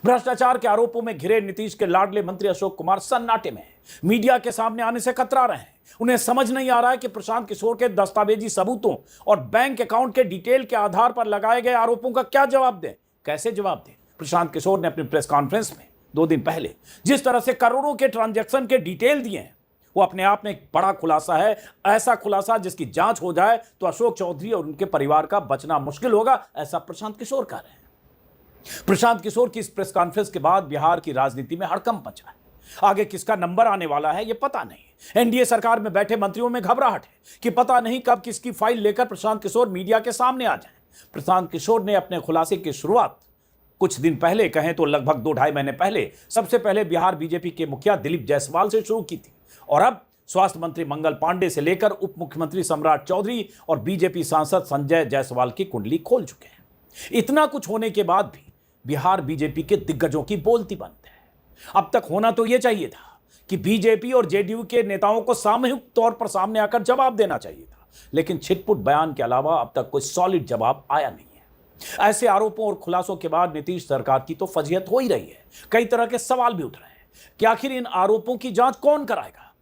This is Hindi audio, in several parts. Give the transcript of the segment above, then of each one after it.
भ्रष्टाचार के आरोपों में घिरे नीतीश के लाडले मंत्री अशोक कुमार सन्नाटे में हैं। मीडिया के सामने आने से कतरा रहे हैं। उन्हें समझ नहीं आ रहा है कि प्रशांत किशोर के दस्तावेजी सबूतों और बैंक अकाउंट के डिटेल के आधार पर लगाए गए आरोपों का क्या जवाब दें, कैसे जवाब दें। प्रशांत किशोर ने अपनी प्रेस कॉन्फ्रेंस में 2 दिन पहले जिस तरह से करोड़ों के ट्रांजैक्शन के डिटेल दिए हैं, वो अपने आप में एक बड़ा खुलासा है। ऐसा खुलासा जिसकी जांच हो जाए तो अशोक चौधरी और उनके परिवार का बचना मुश्किल होगा, ऐसा प्रशांत किशोर कह रहे हैं। प्रशांत किशोर की इस प्रेस कॉन्फ्रेंस के बाद बिहार की राजनीति में हड़कंप मचा है। आगे किसका नंबर आने वाला है, यह पता नहीं। एनडीए सरकार में बैठे मंत्रियों में घबराहट है कि पता नहीं कब किसकी फाइल लेकर प्रशांत किशोर मीडिया के सामने आ जाएं। प्रशांत किशोर ने अपने खुलासे की शुरुआत कुछ दिन पहले, कहें तो लगभग 2-2.5 महीने पहले, सबसे पहले बिहार बीजेपी के मुखिया दिलीप जायसवाल से शुरू की थी और अब स्वास्थ्य मंत्री मंगल पांडे से लेकर उप मुख्यमंत्री सम्राट चौधरी और बीजेपी सांसद संजय जायसवाल की कुंडली खोल चुके हैं। इतना कुछ होने के बाद भी बिहार बीजेपी के दिग्गजों की बोलती बंद है। अब तक होना तो यह चाहिए था कि बीजेपी और जेडीयू के नेताओं को सामूहिक तौर पर सामने आकर जवाब देना चाहिए था, लेकिन छिटपुट बयान के अलावा अब तक कोई सॉलिड जवाब आया नहीं है। ऐसे आरोपों और खुलासों के बाद नीतीश सरकार की तो फजीहत हो ही रही है। कई तरह के सवाल भी उठ रहे हैं कि आखिर इन आरोपों की जांच कौन कराएगा,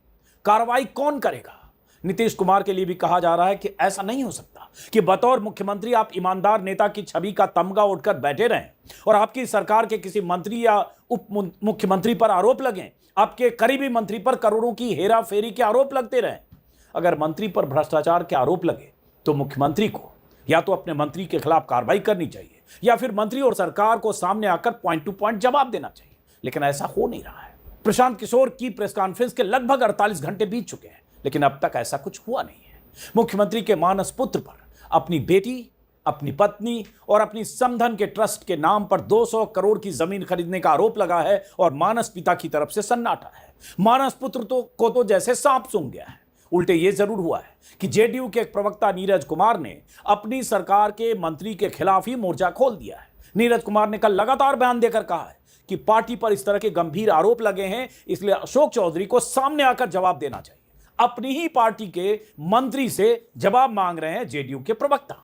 कार्रवाई कौन करेगा। नीतीश कुमार के लिए भी कहा जा रहा है कि ऐसा नहीं हो सकता कि बतौर मुख्यमंत्री आप ईमानदार नेता की छवि का तमगा उठकर बैठे रहें और आपकी सरकार के किसी मंत्री या उप मुख्यमंत्री पर आरोप लगें, आपके करीबी मंत्री पर करोड़ों की हेरा फेरी के आरोप लगते रहें। अगर मंत्री पर भ्रष्टाचार के आरोप लगे तो मुख्यमंत्री को या तो अपने मंत्री के खिलाफ कार्रवाई करनी चाहिए या फिर मंत्री और सरकार को सामने आकर पॉइंट टू पॉइंट जवाब देना चाहिए, लेकिन ऐसा हो नहीं रहा है। प्रशांत किशोर की प्रेस कॉन्फ्रेंस के लगभग 48 घंटे बीत चुके हैं, लेकिन अब तक ऐसा कुछ हुआ नहीं है। मुख्यमंत्री के मानस पुत्र पर अपनी बेटी, अपनी पत्नी और अपनी समधन के ट्रस्ट के नाम पर 200 करोड़ की जमीन खरीदने का आरोप लगा है और मानस पिता की तरफ से सन्नाटा है। मानस पुत्र को तो जैसे सांप सूंघ गया है। उल्टे यह जरूर हुआ है कि जेडीयू के एक प्रवक्ता नीरज कुमार ने अपनी सरकार के मंत्री के खिलाफ ही मोर्चा खोल दिया है। नीरज कुमार ने कल लगातार बयान देकर कहा है कि पार्टी पर इस तरह के गंभीर आरोप लगे हैं, इसलिए अशोक चौधरी को सामने आकर जवाब देना चाहिए। अपनी ही पार्टी के मंत्री से जवाब मांग रहे हैं जेडीयू के प्रवक्ता।